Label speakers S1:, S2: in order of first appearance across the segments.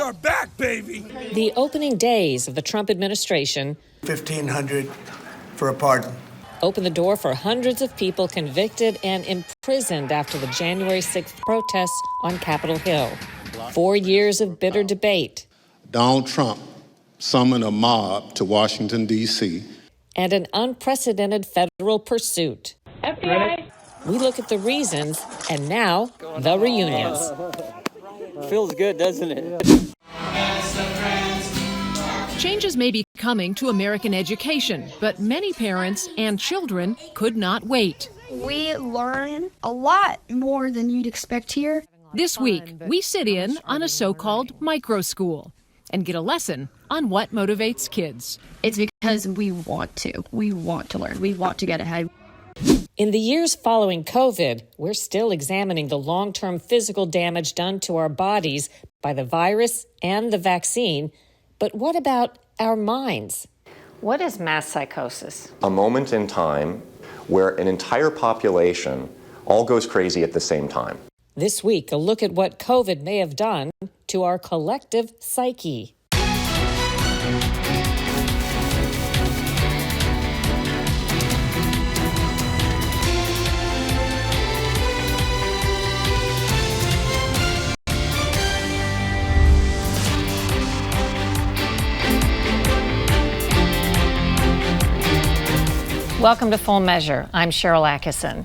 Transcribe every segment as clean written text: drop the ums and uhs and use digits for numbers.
S1: are back, baby!
S2: The opening days of the Trump administration,
S3: $1,500 for a pardon,
S2: opened the door for hundreds of people convicted and imprisoned after the January 6th protests on Capitol Hill. 4 years of bitter debate.
S4: Donald Trump summoned a mob to Washington, D.C.
S2: And an unprecedented federal pursuit.
S5: FBI.
S2: We look at the reasons, and now, the reunions.
S6: Feels good, doesn't it?
S7: Changes may be coming to American education, but many parents and children could not wait.
S8: We learn a lot more than you'd expect here.
S7: This week, we sit in on a so-called micro school and get a lesson on what motivates kids.
S8: It's because we want to. We want to learn. We want to get ahead.
S2: In the years following COVID, we're still examining the long-term physical damage done to our bodies by the virus and the vaccine. But what about our minds?
S9: What is mass psychosis?
S10: A moment in time where an entire population all goes crazy at the same time.
S2: This week, a look at what COVID may have done to our collective psyche.
S9: Welcome to Full Measure. I'm Sharyl Attkisson.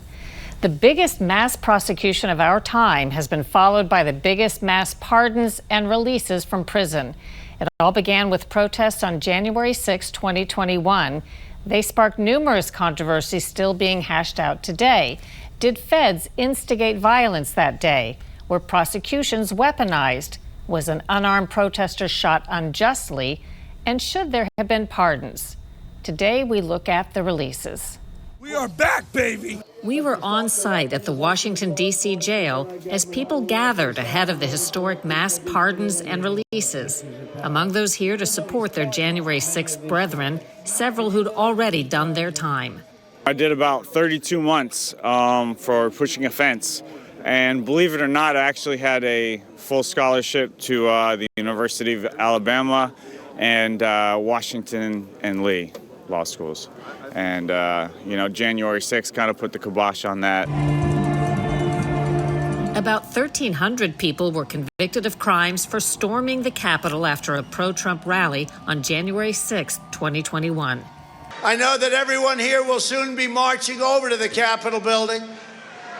S9: The biggest mass prosecution of our time has been followed by the biggest mass pardons and releases from prison. It all began with protests on January 6, 2021. They sparked numerous controversies still being hashed out today. Did feds instigate violence that day? Were prosecutions weaponized? Was an unarmed protester shot unjustly? And should there have been pardons? Today, we look at the releases.
S1: We are back, baby!
S2: We were on site at the Washington, D.C. jail as people gathered ahead of the historic mass pardons and releases. Among those here to support their January 6th brethren, several who'd already done their time.
S11: I did about 32 months for pushing a fence. And believe it or not, I actually had a full scholarship to the University of Alabama and Washington and Lee law schools. And, January 6th kind of put the kibosh on that.
S2: About 1,300 people were convicted of crimes for storming the Capitol after a pro-Trump rally on January 6, 2021.
S3: I know that everyone here will soon be marching over to the Capitol building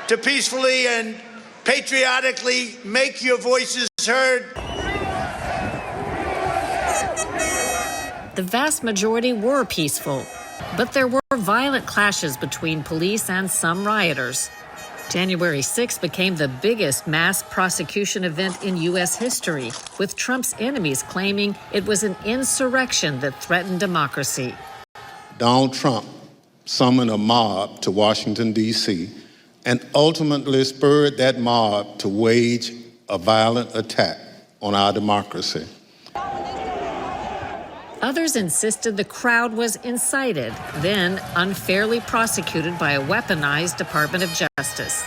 S3: to peacefully and patriotically make your voices heard.
S2: The vast majority were peaceful, but there were violent clashes between police and some rioters. January 6 became the biggest mass prosecution event in U.S. history, with Trump's enemies claiming it was an insurrection that threatened democracy.
S4: Donald Trump summoned a mob to Washington, D.C., and ultimately spurred that mob to wage a violent attack on our democracy.
S2: Others insisted the crowd was incited, then unfairly prosecuted by a weaponized Department of Justice.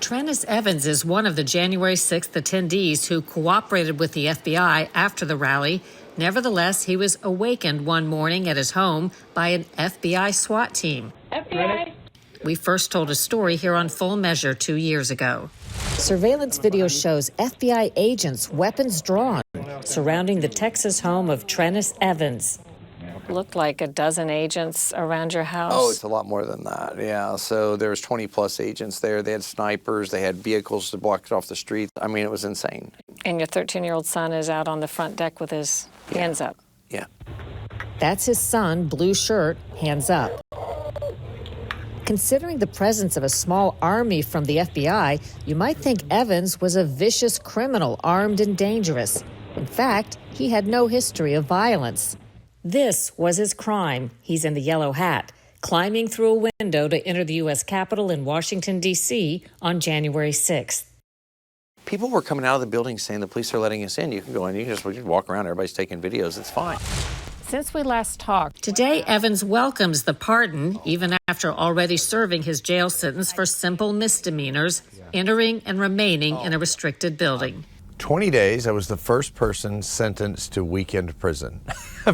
S2: Trennis Evans is one of the January 6th attendees who cooperated with the FBI after the rally. Nevertheless, he was awakened one morning at his home by an FBI SWAT team.
S5: FBI.
S2: We first told a story here on Full Measure 2 years ago. Surveillance video shows FBI agents, weapons drawn, surrounding the Texas home of Trennis Evans.
S9: Looked like a dozen agents around your house.
S6: Oh, it's a lot more than that, yeah. So there was 20-plus agents there. They had snipers. They had vehicles to block it off the street. I mean, it was insane.
S9: And your 13-year-old son is out on the front deck with his hands up.
S6: Yeah.
S2: That's his son, blue shirt, hands up. Considering the presence of a small army from the FBI, you might think Evans was a vicious criminal, armed and dangerous. In fact, he had no history of violence. This was his crime. He's in the yellow hat, climbing through a window to enter the U.S. Capitol in Washington, D.C. on January 6th.
S6: People were coming out of the building saying the police are letting us in. You can go in, you can just walk around, everybody's taking videos, it's fine.
S9: Since we last talked,
S2: Today, Evans welcomes the pardon, even after already serving his jail sentence for simple misdemeanors, entering and remaining in a restricted building.
S6: 20 days. I was the first person sentenced to weekend prison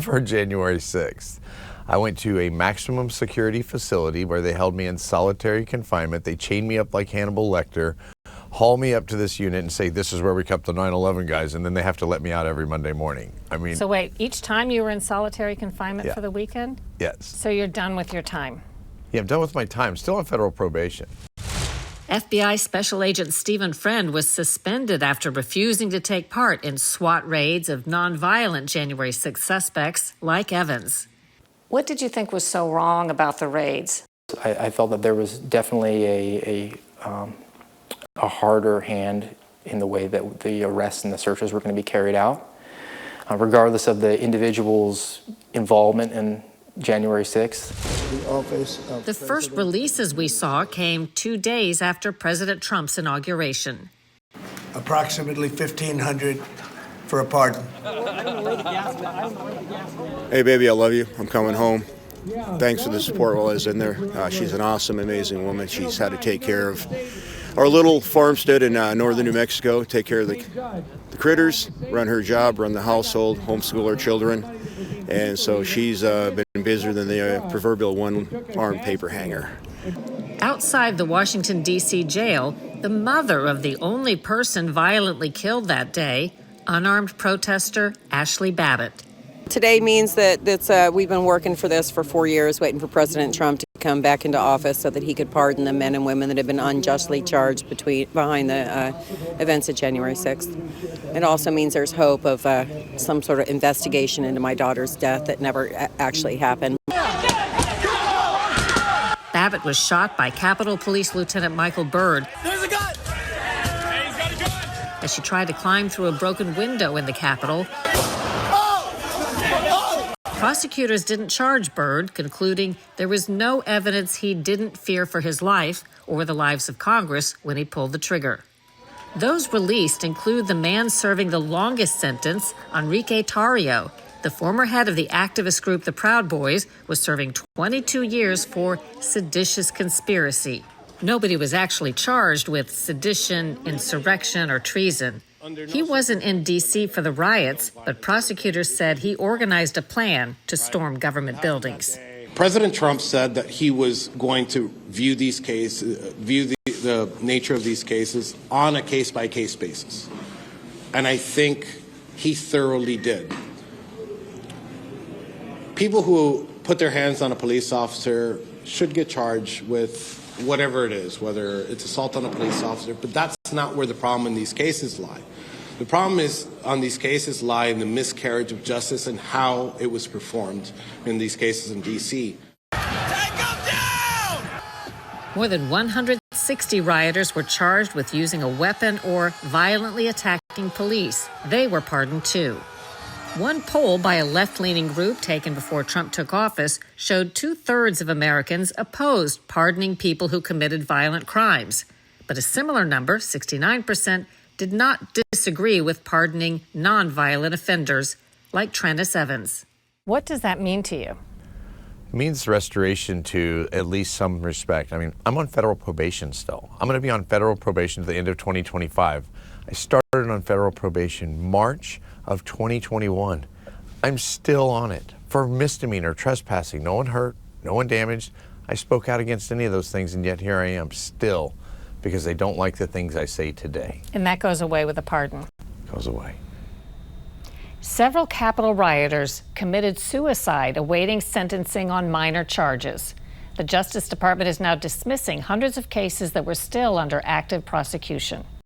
S6: for January 6th. I went to a maximum security facility where they held me in solitary confinement. They chained me up like Hannibal Lecter, haul me up to this unit and say, this is where we kept the 9/11 guys, and then they have to let me out every Monday morning. I mean...
S9: So wait, each time you were in solitary confinement for the weekend?
S6: Yes.
S9: So you're done with your time?
S6: Yeah, I'm done with my time. Still on federal probation.
S2: FBI Special Agent Stephen Friend was suspended after refusing to take part in SWAT raids of nonviolent January 6 suspects like Evans.
S9: What did you think was so wrong about the raids?
S5: I felt that there was definitely a harder hand in the way that the arrests and the searches were going to be carried out, regardless of the individual's involvement in January 6th.
S2: The first releases we saw came 2 days after President Trump's inauguration.
S1: Approximately 1,500 for a pardon.
S12: Hey, baby, I love you. I'm coming home. Thanks for the support while I was in there. She's an awesome, amazing woman. She's had to take care of our little farmstead in northern New Mexico, take care of the critters, run her job, run the household, homeschool her children. And so she's been busier than the proverbial one-armed paper hanger.
S2: Outside the Washington, D.C. jail, the mother of the only person violently killed that day, unarmed protester Ashley Babbitt.
S13: Today means that we've been working for this for 4 years, waiting for President Trump to come back into office so that he could pardon the men and women that have been unjustly charged behind the events of January 6th. It also means there's hope of some sort of investigation into my daughter's death that never actually happened.
S2: Babbitt was shot by Capitol Police Lieutenant Michael Byrd.
S1: There's a gun! Hey, he's got a gun!
S2: As she tried to climb through a broken window in the Capitol. Prosecutors didn't charge Byrd, concluding there was no evidence he didn't fear for his life or the lives of Congress when he pulled the trigger. Those released include the man serving the longest sentence, Enrique Tarrio. The former head of the activist group The Proud Boys was serving 22 years for seditious conspiracy. Nobody was actually charged with sedition, insurrection, or treason. He wasn't in D.C. for the riots, but prosecutors said he organized a plan to storm government buildings.
S14: President Trump said that he was going to view these cases, the nature of these cases on a case-by-case basis. And I think he thoroughly did. People who put their hands on a police officer should get charged with whatever it is, whether it's assault on a police officer, but that's not where the problem in these cases lie. The problem on these cases lie in the miscarriage of justice and how it was performed in these cases in D.C.
S2: More than 160 rioters were charged with using a weapon or violently attacking police. They were pardoned too. One poll by a left-leaning group taken before Trump took office showed 2/3 of Americans opposed pardoning people who committed violent crimes. But a similar number, 69%, did not disagree with pardoning nonviolent offenders like Trennis Evans.
S9: What does that mean to you?
S6: It means restoration to at least some respect. I mean, I'm on federal probation still. I'm going to be on federal probation to the end of 2025. I started on federal probation March of 2021. I'm still on it for misdemeanor trespassing. No one hurt, no one damaged. I spoke out against any of those things, and yet here I am still because they don't like the things I say today.
S9: And that goes away with a pardon.
S6: Goes away.
S9: Several Capitol rioters committed suicide awaiting sentencing on minor charges. The Justice Department is now dismissing hundreds of cases that were still under active prosecution.